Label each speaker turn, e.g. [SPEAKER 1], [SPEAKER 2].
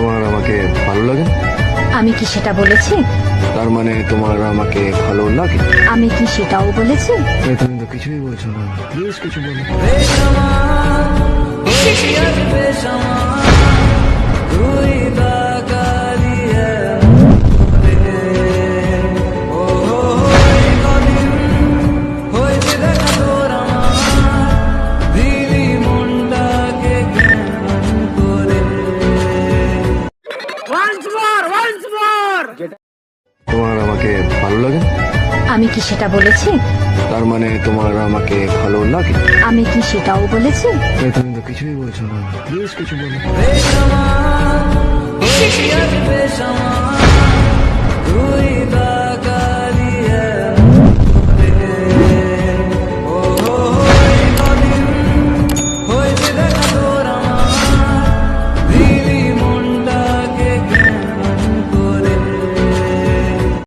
[SPEAKER 1] তোমার আমাকে ভালো লাগে?
[SPEAKER 2] আমি কি সেটা বলেছি?
[SPEAKER 1] তার মানে তোমার আমাকে ভালো লাগে?
[SPEAKER 2] আমি কি সেটাও বলেছি?
[SPEAKER 1] তুমি তো কিছুই বলছো না, প্লিজ কিছু বলো। তোমার আমাকে ভালো লাগে?
[SPEAKER 2] আমি কি সেটা বলেছি?
[SPEAKER 1] তার মানে তোমার আমাকে ভালো লাগে?
[SPEAKER 2] আমি কি সেটাও বলেছি?
[SPEAKER 1] তুমি তো কিছুই বলছো না, প্লিজ কিছু বলো।